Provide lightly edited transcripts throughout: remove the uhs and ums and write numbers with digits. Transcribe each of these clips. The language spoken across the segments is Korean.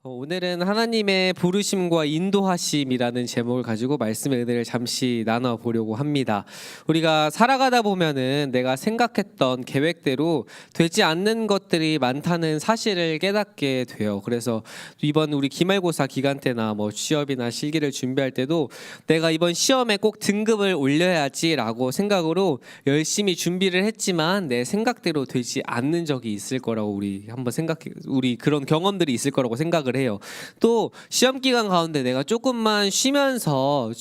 오늘은 하나님의 부르심과 인도하심이라는 제목을 가지고 말씀의 은혜를 잠시 나눠보려고 합니다. 우리가 살아가다 보면은 내가 생각했던 계획대로 되지 않는 것들이 많다는 사실을 깨닫게 돼요. 그래서 이번 우리 기말고사 기간 때나 취업이나 실기를 준비할 때도 내가 이번 시험에 꼭 등급을 올려야지라고 생각으로 열심히 준비를 했지만 내 생각대로 되지 않는 적이 있을 거라고 우리 그런 경험들이 있을 거라고 생각을 해요. 또 시험 기간 가운데 내가 조금 쉬면서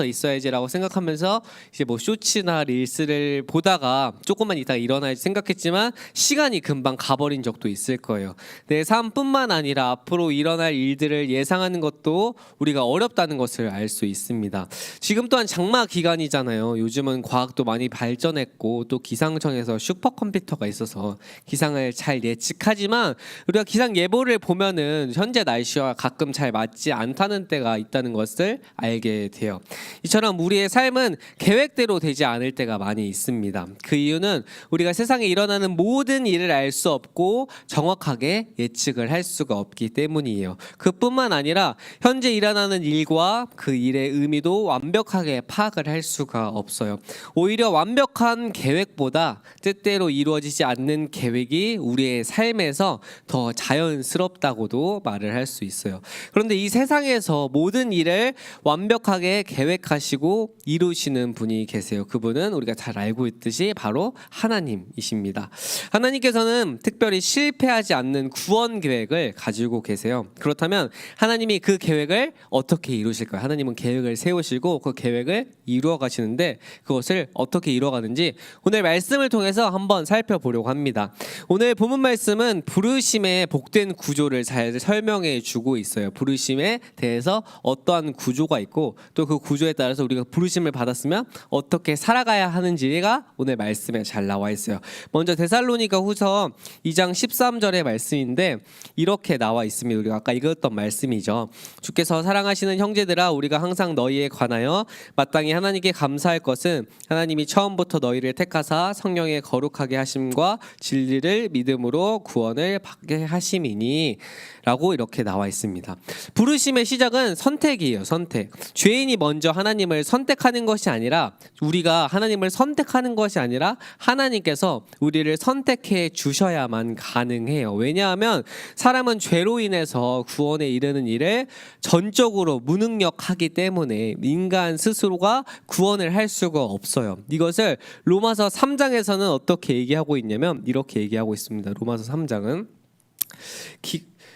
있어야지라고 생각하면서 이제 쇼츠나 릴스를 보다가 조금만 있다가 일어나야지 생각했지만 시간이 금방 가버린 적도 있을 거예요. 내 삶뿐만 아니라 앞으로 일어날 일들을 예상하는 것도 우리가 어렵다는 것을 알 수 있습니다. 지금 또한 장마 기간이잖아요. 요즘은 과학도 많이 발전했고 또 기상청에서 슈퍼컴퓨터가 있어서 기상을 잘 예측하지만 우리가 기상 예보를 보면은 현재 날씨와 가끔 잘 맞지 않다는 때가 있다는 것을 알게 돼요. 이처럼 우리의 삶은 계획대로 되지 않을 때가 많이 있습니다. 그 이유는 우리가 세상에 일어나는 모든 일을 알 수 없고 정확하게 예측을 할 수가 없기 때문이에요. 그뿐만 아니라 현재 일어나는 일과 그 일의 의미도 완벽하게 파악을 할 수가 없어요. 오히려 완벽한 계획보다 뜻대로 이루어지지 않는 계획이 우리의 삶에서 더 자연스럽다고도 말을 할 수 있어요. 그런데 이 세상에서 모든 일을 완벽하게 계획하시고 이루시는 분이 계세요. 그분은 우리가 잘 알고 있듯이 바로 하나님이십니다. 하나님께서는 특별히 실패하지 않는 구원 계획을 가지고 계세요. 그렇다면 하나님이 그 계획을 어떻게 이루실까요? 하나님은 계획을 세우시고 그 계획을 이루어 가시는데 그것을 어떻게 이루어 가는지 오늘 말씀을 통해서 한번 살펴보려고 합니다. 오늘 본문 말씀은 부르심의 복된 구조를 잘 설명해 주고 있어요. 부르심에 대해서 어떠한 구조가 있고 또 그 구조에 따라서 우리가 부르심을 받았으면 어떻게 살아가야 하는지가 오늘 말씀에 잘 나와 있어요. 먼저 데살로니가 후서 2장 13절의 말씀인데 이렇게 나와 있습니다. 우리가 아까 읽었던 말씀이죠. 주께서 사랑하시는 형제들아 우리가 항상 너희에 관하여 마땅히 하나님께 감사할 것은 하나님이 처음부터 너희를 택하사 성령의 거룩하게 하심과 진리를 믿음으로 구원을 받게 하심이니 라고 이렇게 나와 있습니다. 부르심의 시작은 선택이에요. 선택. 죄인이 먼저 하나님을 선택하는 것이 아니라 우리가 하나님을 선택하는 것이 아니라 하나님께서 우리를 선택해 주셔야만 가능해요. 왜냐하면 사람은 죄로 인해서 구원에 이르는 일을 전적으로 무능력하기 때문에 인간 스스로가 구원을 할 수가 없어요. 이것을 로마서 3장에서는 어떻게 얘기하고 있냐면 이렇게 얘기하고 있습니다. 로마서 3장은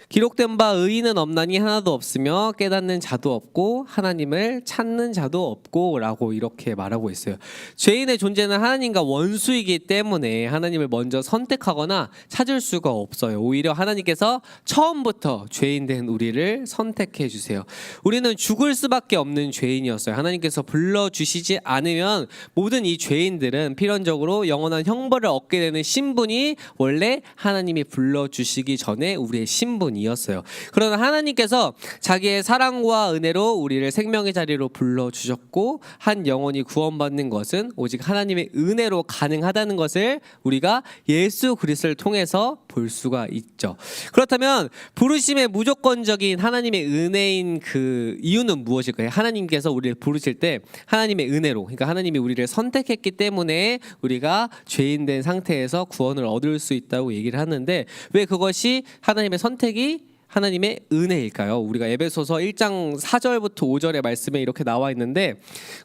기록된 바 의인은 없나니 하나도 없으며 깨닫는 자도 없고 하나님을 찾는 자도 없고 라고 이렇게 말하고 있어요. 죄인의 존재는 하나님과 원수이기 때문에 하나님을 먼저 선택하거나 찾을 수가 없어요. 오히려 하나님께서 처음부터 죄인 된 우리를 선택해 주세요. 우리는 죽을 수밖에 없는 죄인이었어요. 하나님께서 불러주시지 않으면 모든 이 죄인들은 필연적으로 영원한 형벌을 얻게 되는 신분이 원래 하나님이 불러주시기 전에 우리의 신분이었어요. 그러나 하나님께서 자기의 사랑과 은혜로 우리를 생명의 자리로 불러주셨고 한 영혼이 구원받는 것은 오직 하나님의 은혜로 가능하다는 것을 우리가 예수 그리스도를 통해서 볼 수가 있죠. 그렇다면 부르심의 무조건적인 하나님의 은혜인 그 이유는 무엇일까요? 하나님께서 우리를 부르실 때 하나님의 은혜로, 그러니까 하나님이 우리를 선택했기 때문에 우리가 죄인 된 상태에서 구원을 얻을 수 있다고 얘기를 하는데 왜 그것이 하나님의 선택이 하나님의 은혜일까요? 우리가 에베소서 1장 4절부터 5절의 말씀에 이렇게 나와 있는데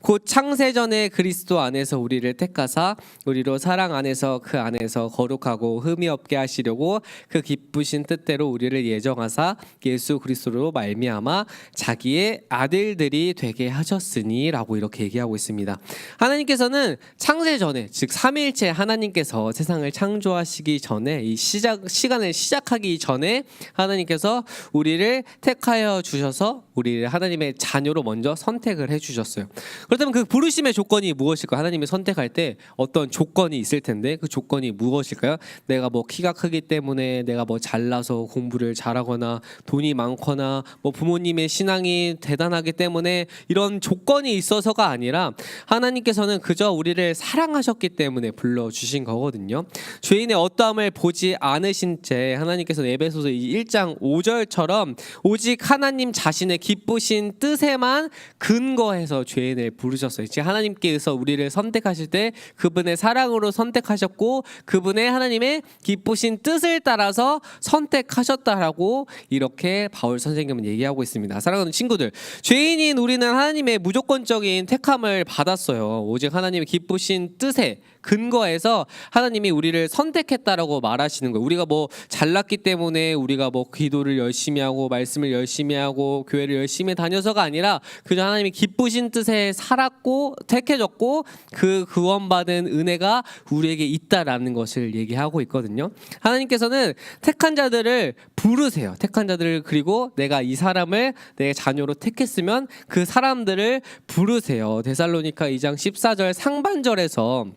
곧 창세전에 그리스도 안에서 우리를 택하사 우리로 사랑 안에서 그 안에서 거룩하고 흠이 없게 하시려고 그 기쁘신 뜻대로 우리를 예정하사 예수 그리스도로 말미암아 자기의 아들들이 되게 하셨으니 라고 이렇게 얘기하고 있습니다. 하나님께서는 창세전에 즉 삼위일체 하나님께서 세상을 창조하시기 전에 이 시간을 시작하기 전에 하나님께서 우리를 택하여 주셔서 우리를 하나님의 자녀로 먼저 선택을 해주셨어요. 그렇다면 그 부르심의 조건이 무엇일까요? 하나님이 선택할 때 어떤 조건이 있을 텐데 그 조건이 무엇일까요? 내가 뭐 키가 크기 때문에, 내가 뭐 잘나서 공부를 잘하거나 돈이 많거나 뭐 부모님의 신앙이 대단하기 때문에 이런 조건이 있어서가 아니라 하나님께서는 그저 우리를 사랑하셨기 때문에 불러주신 거거든요. 죄인의 어떠함을 보지 않으신 채 하나님께서 에베소서 1장 5절처럼 오직 하나님 자신의 기쁘신 뜻에만 근거해서 죄인을 부르셨어요. 즉 하나님께서 우리를 선택하실 때 그분의 사랑으로 선택하셨고 그분의 하나님의 기쁘신 뜻을 따라서 선택하셨다라고 이렇게 바울 선생님은 얘기하고 있습니다. 사랑하는 친구들, 죄인인 우리는 하나님의 무조건적인 택함을 받았어요. 오직 하나님의 기쁘신 뜻에 근거해서 하나님이 우리를 선택했다라고 말하시는 거예요. 우리가 뭐 잘났기 때문에 우리가 뭐 기도를 열심히 하고 말씀을 열심히 하고 교회를 열심히 다녀서가 아니라 그저 하나님이 기쁘신 뜻에 살았고 택해졌고 그 구원받은 은혜가 우리에게 있다라는 것을 얘기하고 있거든요. 하나님께서는 택한 자들을 부르세요. 택한 자들을, 그리고 내가 이 사람을 내 자녀로 택했으면 그 사람들을 부르세요. 데살로니가 2장 14절 상반절에서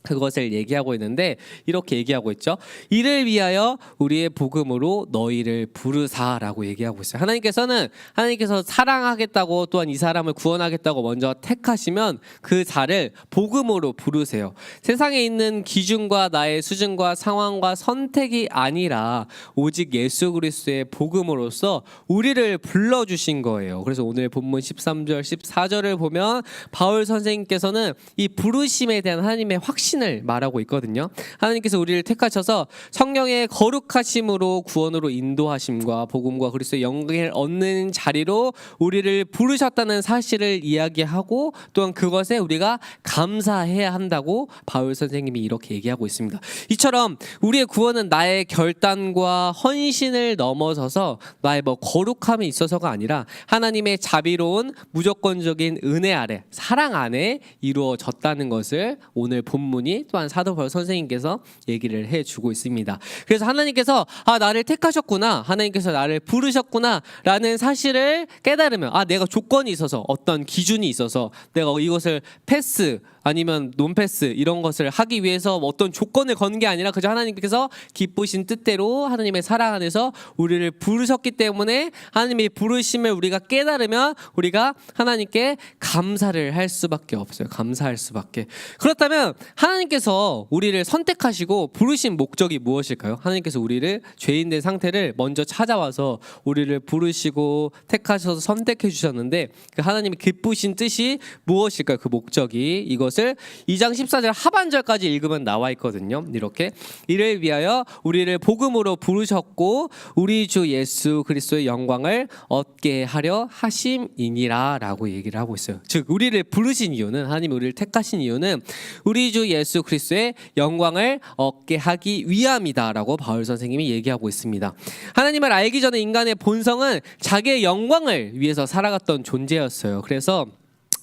그것을 얘기하고 있는데 이렇게 얘기하고 있죠. 이를 위하여 우리의 복음으로 너희를 부르사라고 얘기하고 있어요. 하나님께서 사랑하겠다고 또한 이 사람을 구원하겠다고 먼저 택하시면 그 자를 복음으로 부르세요. 세상에 있는 기준과 나의 수준과 상황과 선택이 아니라 오직 예수 그리스도의 복음으로써 우리를 불러주신 거예요. 그래서 오늘 본문 13절 14절을 보면 바울 선생님께서는 이 부르심에 대한 하나님의 확신을 말하고 있거든요. 하나님께서 우리를 택하셔서 성령의 거룩하심으로 구원으로 인도하심과 복음과 그리스도의 영광을 얻는 자리로 우리를 부르셨다는 사실을 이야기하고 또한 그것에 우리가 감사해야 한다고 바울 선생님이 이렇게 얘기하고 있습니다. 이처럼 우리의 구원은 나의 결단과 헌신을 넘어서서 나의 뭐 거룩함이 있어서가 아니라 하나님의 자비로운 무조건적인 은혜 아래, 사랑 안에 이루어졌다는 것을 오늘 본문 또한 사도 바울 선생님께서 얘기를 해주고 있습니다. 그래서 하나님께서 나를 택하셨구나, 하나님께서 나를 부르셨구나 라는 사실을 깨달으면 내가 조건이 있어서, 어떤 기준이 있어서 내가 이것을 패스 아니면 논패스 이런 것을 하기 위해서 어떤 조건을 거는 게 아니라 그저 하나님께서 기쁘신 뜻대로 하나님의 사랑 안에서 우리를 부르셨기 때문에 하나님의 부르심을 우리가 깨달으면 우리가 하나님께 감사를 할 수밖에 없어요. 감사할 수밖에. 그렇다면 하나님께서 우리를 선택하시고 부르신 목적이 무엇일까요? 하나님께서 우리를 죄인된 상태를 먼저 찾아와서 우리를 부르시고 택하셔서 선택해 주셨는데 그 하나님의 기쁘신 뜻이 무엇일까요? 그 목적이, 이것을 2장 14절 하반절까지 읽으면 나와 있거든요. 이렇게 이를 위하여 우리를 복음으로 부르셨고 우리 주 예수 그리스도의 영광을 얻게 하려 하심이니라 라고 얘기를 하고 있어요. 즉 우리를 부르신 이유는, 하나님이 우리를 택하신 이유는 우리 주 예수 그리스도의 영광을 얻게 하기 위함이다 라고 바울 선생님이 얘기하고 있습니다. 하나님을 알기 전에 인간의 본성은 자기의 영광을 위해서 살아갔던 존재였어요. 그래서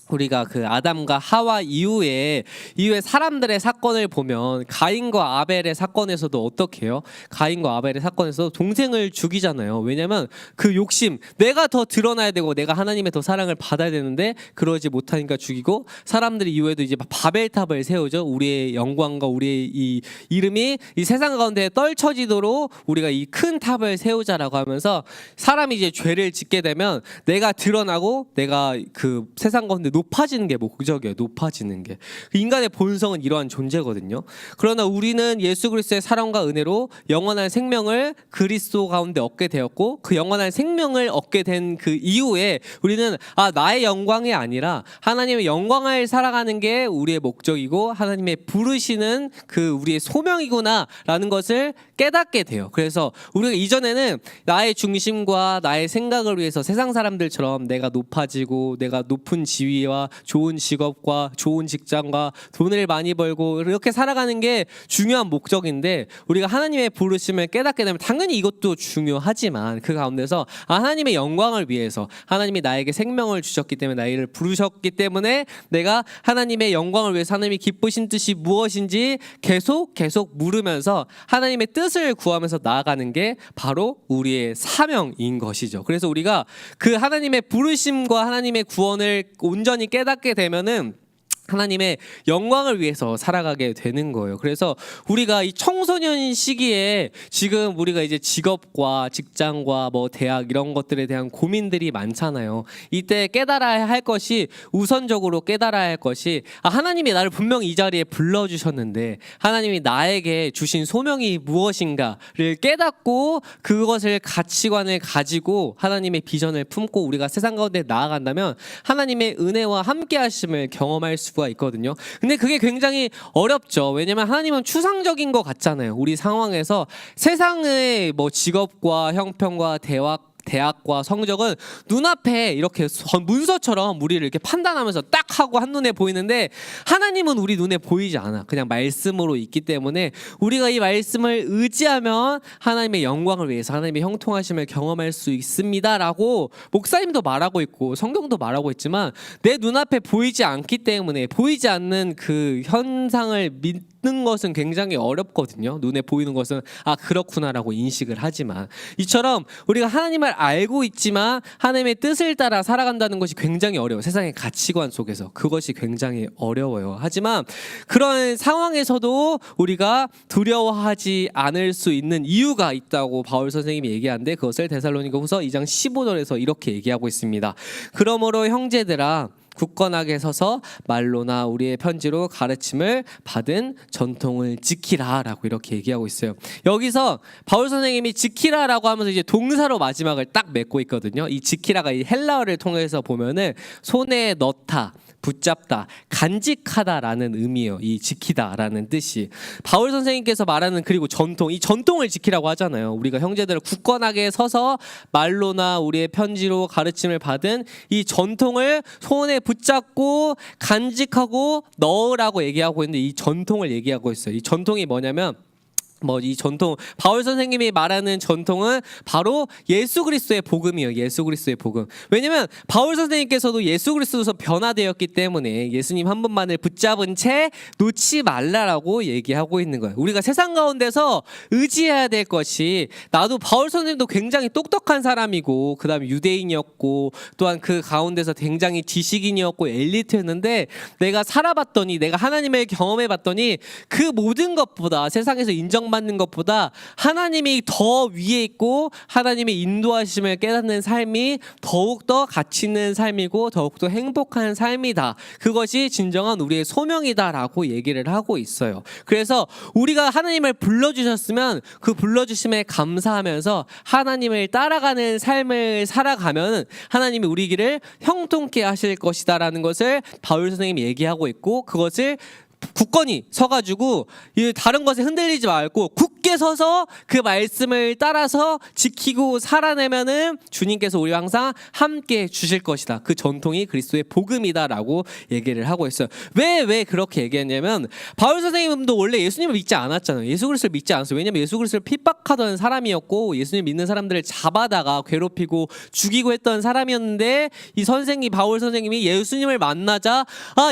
우리가 그 아담과 하와 이후에 사람들의 사건을 보면 가인과 아벨의 사건에서도 어떻게 해요? 가인과 아벨의 사건에서 동생을 죽이잖아요. 왜냐면 그 욕심, 내가 더 드러나야 되고 내가 하나님의 더 사랑을 받아야 되는데 그러지 못하니까 죽이고, 사람들이 이후에도 이제 바벨탑을 세우죠. 우리의 영광과 우리의 이 이름이 이 세상 가운데 떨쳐지도록 우리가 이 큰 탑을 세우자라고 하면서 사람이 이제 죄를 짓게 되면 내가 드러나고 내가 그 세상 가운데 높아지는 게 목적이에요. 높아지는 게. 인간의 본성은 이러한 존재거든요. 그러나 우리는 예수 그리스도의 사랑과 은혜로 영원한 생명을 그리스도 가운데 얻게 되었고, 그 영원한 생명을 얻게 된 그 이후에 우리는 나의 영광이 아니라 하나님의 영광을 살아가는 게 우리의 목적이고 하나님의 부르시는 그 우리의 소명이구나라는 것을 깨닫게 돼요. 그래서 우리가 이전에는 나의 중심과 나의 생각을 위해서 세상 사람들처럼 내가 높아지고 내가 높은 지위에 자리와 좋은 직업과 좋은 직장과 돈을 많이 벌고 이렇게 살아가는 게 중요한 목적인데, 우리가 하나님의 부르심을 깨닫게 되면 당연히 이것도 중요하지만 그 가운데서 하나님의 영광을 위해서, 하나님이 나에게 생명을 주셨기 때문에, 나를 부르셨기 때문에 내가 하나님의 영광을 위해서 하나님이 기쁘신 뜻이 무엇인지 계속 물으면서 하나님의 뜻을 구하면서 나아가는 게 바로 우리의 사명인 것이죠. 그래서 우리가 그 하나님의 부르심과 하나님의 구원을 온전히 깨닫게 되면은 하나님의 영광을 위해서 살아가게 되는 거예요. 그래서 우리가 이 청소년 시기에 지금 우리가 이제 직업과 직장과 뭐 대학 이런 것들에 대한 고민들이 많잖아요. 이때 깨달아야 할 것이, 우선적으로 깨달아야 할 것이, 하나님이 나를 분명히 이 자리에 불러주셨는데 하나님이 나에게 주신 소명이 무엇인가를 깨닫고 그것을 가치관을 가지고 하나님의 비전을 품고 우리가 세상 가운데 나아간다면 하나님의 은혜와 함께 하심을 경험할 수가 있거든요. 근데 그게 굉장히 어렵죠. 왜냐면 하나님은 추상적인 것 같잖아요. 우리 상황에서 세상의 뭐 직업과 형편과 대학과 성적은 눈앞에 이렇게 문서처럼 우리를 이렇게 판단하면서 딱 하고 한눈에 보이는데, 하나님은 우리 눈에 보이지 않아. 그냥 말씀으로 있기 때문에 우리가 이 말씀을 의지하면 하나님의 영광을 위해서 하나님의 형통하심을 경험할 수 있습니다라고 목사님도 말하고 있고 성경도 말하고 있지만, 내 눈앞에 보이지 않기 때문에 보이지 않는 그 현상을 믿는 것은 굉장히 어렵거든요. 눈에 보이는 것은 그렇구나라고 인식을 하지만, 이처럼 우리가 하나님을 알고 있지만 하나님의 뜻을 따라 살아간다는 것이 굉장히 어려워요. 세상의 가치관 속에서 그것이 굉장히 어려워요. 하지만 그런 상황에서도 우리가 두려워하지 않을 수 있는 이유가 있다고 바울 선생님이 얘기하는데, 그것을 데살로니가후서 2장 15절에서 이렇게 얘기하고 있습니다. 그러므로 형제들아, 굳건하게 서서 말로나 우리의 편지로 가르침을 받은 전통을 지키라라고 이렇게 얘기하고 있어요. 여기서 바울 선생님이 지키라라고 하면서 이제 동사로 마지막을 딱 맺고 있거든요. 이 지키라가 이 헬라어를 통해서 보면은 손에 넣다, 붙잡다, 간직하다라는 의미예요. 이 지키다라는 뜻이. 바울 선생님께서 말하는, 그리고 전통, 이 전통을 지키라고 하잖아요. 우리가 형제들을 굳건하게 서서 말로나 우리의 편지로 가르침을 받은 이 전통을 손에 붙잡고 간직하고 넣으라고 얘기하고 있는데, 이 전통을 얘기하고 있어요. 이 전통이 뭐냐면, 이 전통, 바울 선생님이 말하는 전통은 바로 예수 그리스도의 복음이에요. 예수 그리스도의 복음. 왜냐면 바울 선생님께서도 예수 그리스도에서 변화되었기 때문에 예수님 한 분만을 붙잡은 채 놓지 말라라고 얘기하고 있는 거예요. 우리가 세상 가운데서 의지해야 될 것이, 나도 바울 선생님도 굉장히 똑똑한 사람이고 그 다음에 유대인이었고 또한 그 가운데서 굉장히 지식인이었고 엘리트였는데, 내가 살아봤더니, 내가 하나님을 경험해봤더니 그 모든 것보다, 세상에서 인정받는 것보다 하나님이 더 위에 있고 하나님의 인도하심을 깨닫는 삶이 더욱더 가치 있는 삶이고 더욱더 행복한 삶이다. 그것이 진정한 우리의 소명이다라고 얘기를 하고 있어요. 그래서 우리가 하나님을 불러주셨으면 그 불러주심에 감사하면서 하나님을 따라가는 삶을 살아가면 하나님이 우리 길을 형통케 하실 것이다라는 것을 바울 선생님이 얘기하고 있고, 그것을 굳건히 서가지고 다른 것에 흔들리지 말고 굳게 서서 그 말씀을 따라서 지키고 살아내면은 주님께서 우리와 항상 함께 주실 것이다. 그 전통이 그리스도의 복음이다라고 얘기를 하고 있어요. 왜 그렇게 얘기했냐면, 바울 선생님도 원래 예수님을 믿지 않았잖아요. 예수 그리스도를 믿지 않았어요. 왜냐면 예수 그리스도를 핍박하던 사람이었고 예수님 믿는 사람들을 잡아다가 괴롭히고 죽이고 했던 사람이었는데, 이 선생님, 바울 선생님이 예수님을 만나자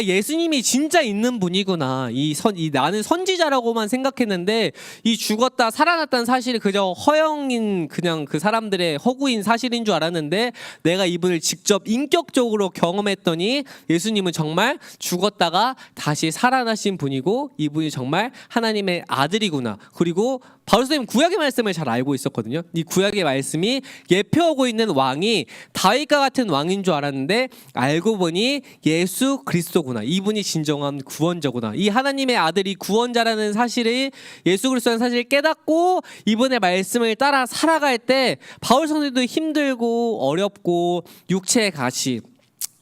예수님이 진짜 있는 분이구나, 나는 선지자라고만 생각했는데 이 죽었다 살아났다는 사실이 그저 허영인, 그냥 그 사람들의 허구인 사실인 줄 알았는데, 내가 이분을 직접 인격적으로 경험했더니 예수님은 정말 죽었다가 다시 살아나신 분이고 이분이 정말 하나님의 아들이구나. 그리고 바울 선생님 구약의 말씀을 잘 알고 있었거든요. 이 구약의 말씀이 예표하고 있는 왕이 다윗과 같은 왕인 줄 알았는데 알고 보니 예수 그리스도구나. 이분이 진정한 구원자구나. 이 하나님의 아들이 구원자라는 사실을, 예수 그리스도라는 사실을 깨닫고 이분의 말씀을 따라 살아갈 때 바울 선생님도 힘들고 어렵고 육체의 가시,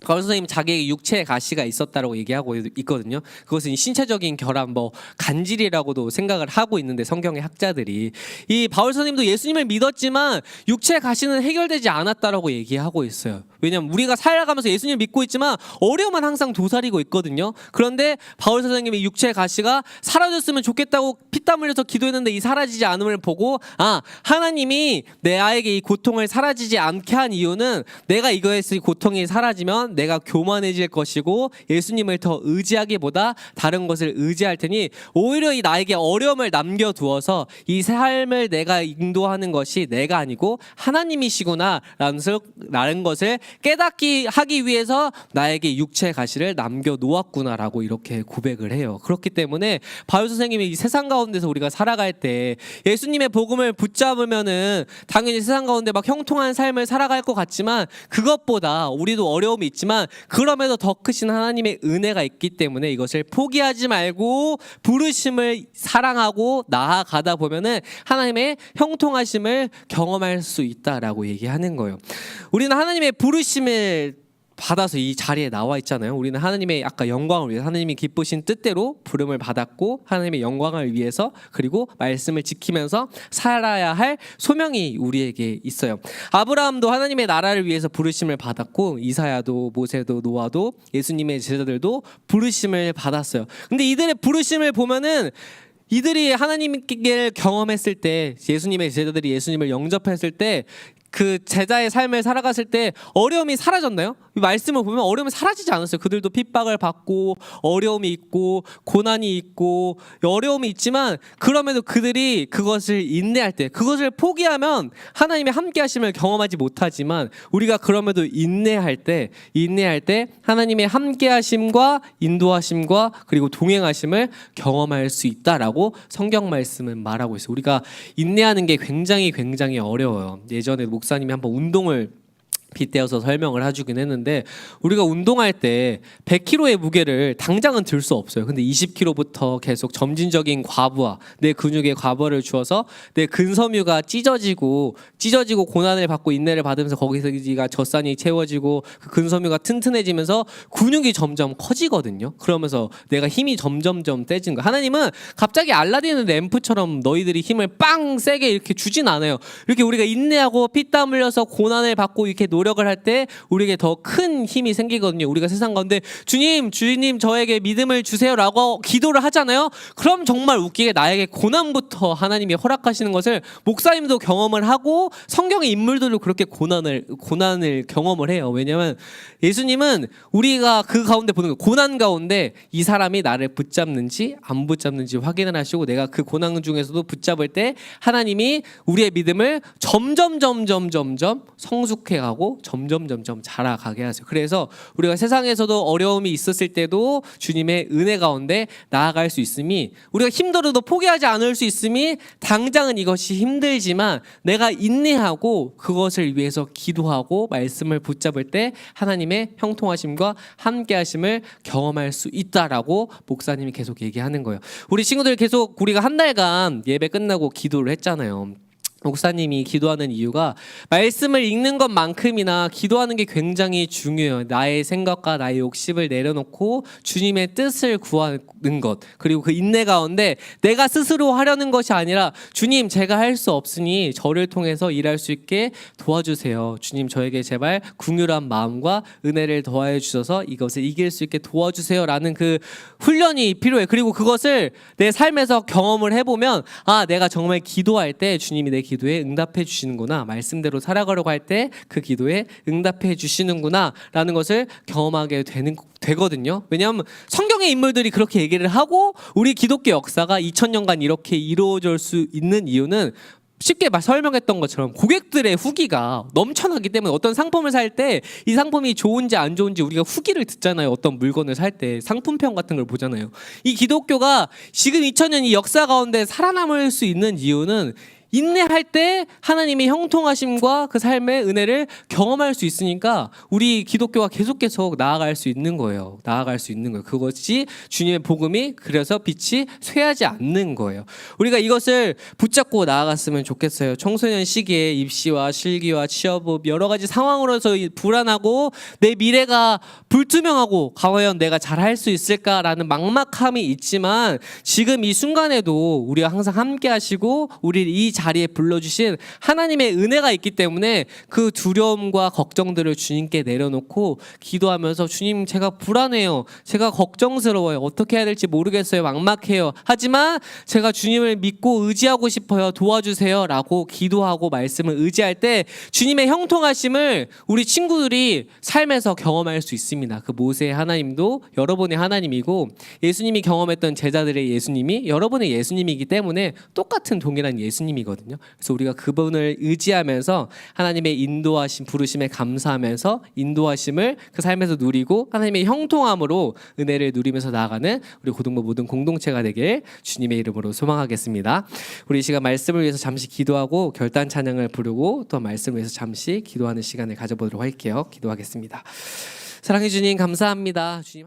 바울 선생님 자기에게 육체의 가시가 있었다라고 얘기하고 있거든요. 그것은 신체적인 결함, 간질이라고도 생각을 하고 있는데, 성경의 학자들이 이 바울 선생님도 예수님을 믿었지만 육체의 가시는 해결되지 않았다라고 얘기하고 있어요. 왜냐면 우리가 살아가면서 예수님을 믿고 있지만 어려움은 항상 도사리고 있거든요. 그런데 바울 선생님이 육체의 가시가 사라졌으면 좋겠다고 피땀 흘려서 기도했는데 이 사라지지 않음을 보고 하나님이 내 아에게 이 고통을 사라지지 않게 한 이유는 내가 이거에서 이 고통이 사라지면 내가 교만해질 것이고 예수님을 더 의지하기보다 다른 것을 의지할 테니 오히려 이 나에게 어려움을 남겨두어서 이 삶을 내가 인도하는 것이 내가 아니고 하나님이시구나라는 것을 깨닫기 하기 위해서 나에게 육체의 가시를 남겨놓았구나라고 이렇게 고백을 해요. 그렇기 때문에 바울 선생님이 이 세상 가운데서 우리가 살아갈 때 예수님의 복음을 붙잡으면은 당연히 세상 가운데 막 형통한 삶을 살아갈 것 같지만 그것보다 우리도 어려움이 있지만 그럼에도 더 크신 하나님의 은혜가 있기 때문에 이것을 포기하지 말고 부르심을 사랑하고 나아가다 보면은 하나님의 형통하심을 경험할 수 있다라고 얘기하는 거예요. 우리는 하나님의 부르심을 받아서 이 자리에 나와 있잖아요. 우리는 하나님의 아까 영광을 위해서 하나님이 기쁘신 뜻대로 부름을 받았고 하나님의 영광을 위해서 그리고 말씀을 지키면서 살아야 할 소명이 우리에게 있어요. 아브라함도 하나님의 나라를 위해서 부르심을 받았고 이사야도 모세도 노아도 예수님의 제자들도 부르심을 받았어요. 근데 이들의 부르심을 보면은 이들이 하나님께 경험했을 때 예수님의 제자들이 예수님을 영접했을 때 그 제자의 삶을 살아갔을 때 어려움이 사라졌나요? 이 말씀을 보면 어려움이 사라지지 않았어요. 그들도 핍박을 받고 어려움이 있고 고난이 있고 어려움이 있지만 그럼에도 그들이 그것을 인내할 때 그것을 포기하면 하나님의 함께 하심을 경험하지 못하지만 우리가 그럼에도 인내할 때 하나님의 함께 하심과 인도하심과 그리고 동행하심을 경험할 수 있다라고 성경 말씀은 말하고 있어요. 우리가 인내하는 게 굉장히 어려워요. 예전에 목사님이 한번 운동을 빗대어서 설명을 해주긴 했는데 우리가 운동할 때 100kg의 무게를 당장은 들 수 없어요. 근데 20kg부터 계속 점진적인 과부하, 내 근육에 과부하를 주어서 내 근섬유가 찢어지고 고난을 받고 인내를 받으면서 거기서 젖산이 채워지고 그 근섬유가 튼튼해지면서 근육이 점점 커지거든요. 그러면서 내가 힘이 점점점 세지는 거예요. 하나님은 갑자기 알라딘의 램프처럼 너희들이 힘을 빵 세게 이렇게 주진 않아요. 이렇게 우리가 인내하고 피땀 흘려서 고난을 받고 이렇게 노력을 할 때 우리에게 더 큰 힘이 생기거든요. 우리가 세상 가운데 주님 저에게 믿음을 주세요라고 기도를 하잖아요. 그럼 정말 웃기게 나에게 고난부터 하나님이 허락하시는 것을 목사님도 경험을 하고 성경의 인물들도 그렇게 고난을 경험을 해요. 왜냐하면 예수님은 우리가 그 가운데 보는 거예요. 고난 가운데 이 사람이 나를 붙잡는지 안 붙잡는지 확인을 하시고 내가 그 고난 중에서도 붙잡을 때 하나님이 우리의 믿음을 점점 성숙해가고 점점 자라가게 하세요. 그래서 우리가 세상에서도 어려움이 있었을 때도 주님의 은혜 가운데 나아갈 수 있음이 우리가 힘들어도 포기하지 않을 수 있음이 당장은 이것이 힘들지만 내가 인내하고 그것을 위해서 기도하고 말씀을 붙잡을 때 하나님의 형통하심과 함께하심을 경험할 수 있다라고 목사님이 계속 얘기하는 거예요. 우리 친구들 계속 우리가 한 달간 예배 끝나고 기도를 했잖아요. 목사님이 기도하는 이유가 말씀을 읽는 것만큼이나 기도하는 게 굉장히 중요해요. 나의 생각과 나의 욕심을 내려놓고 주님의 뜻을 구하는 것 그리고 그 인내 가운데 내가 스스로 하려는 것이 아니라 주님 제가 할 수 없으니 저를 통해서 일할 수 있게 도와주세요. 주님 저에게 제발 긍휼한 마음과 은혜를 더하여 주셔서 이것을 이길 수 있게 도와주세요 라는 그 훈련이 필요해요. 그리고 그것을 내 삶에서 경험을 해보면 내가 정말 기도할 때 주님이 내 기도에 응답해 주시는구나. 말씀대로 살아가려고 할 때 그 기도에 응답해 주시는구나 라는 것을 경험하게 되거든요. 왜냐하면 성경의 인물들이 그렇게 얘기를 하고 우리 기독교 역사가 2000년간 이렇게 이루어질 수 있는 이유는 쉽게 설명했던 것처럼 고객들의 후기가 넘쳐나기 때문에 어떤 상품을 살 때 이 상품이 좋은지 안 좋은지 우리가 후기를 듣잖아요. 어떤 물건을 살 때 상품평 같은 걸 보잖아요. 이 기독교가 지금 2000년 이 역사 가운데 살아남을 수 있는 이유는 인내할 때 하나님의 형통하심과 그 삶의 은혜를 경험할 수 있으니까 우리 기독교가 계속 나아갈 수 있는 거예요. 그것이 주님의 복음이 그래서 빛이 쇠하지 않는 거예요. 우리가 이것을 붙잡고 나아갔으면 좋겠어요. 청소년 시기에 입시와 실기와 취업 여러 가지 상황으로서 불안하고 내 미래가 불투명하고 과연 내가 잘할 수 있을까라는 막막함이 있지만 지금 이 순간에도 우리가 항상 함께 하시고 우리를 이 자리에 불러주신 하나님의 은혜가 있기 때문에 그 두려움과 걱정들을 주님께 내려놓고 기도하면서 주님 제가 불안해요. 제가 걱정스러워요. 어떻게 해야 될지 모르겠어요. 막막해요. 하지만 제가 주님을 믿고 의지하고 싶어요. 도와주세요. 라고 기도하고 말씀을 의지할 때 주님의 형통하심을 우리 친구들이 삶에서 경험할 수 있습니다. 그 모세의 하나님도 여러분의 하나님이고 예수님이 경험했던 제자들의 예수님이 여러분의 예수님이기 때문에 똑같은 동일한 예수님이거든요. 그래서 우리가 그분을 의지하면서 하나님의 인도하심 부르심에 감사하면서 인도하심을 그 삶에서 누리고 하나님의 형통함으로 은혜를 누리면서 나아가는 우리 고등부 모든 공동체가 되길 주님의 이름으로 소망하겠습니다. 우리 이 시간 말씀을 위해서 잠시 기도하고 결단 찬양을 부르고 또 말씀을 위해서 잠시 기도하는 시간을 가져보도록 할게요. 기도하겠습니다. 사랑해 주님 감사합니다. 주님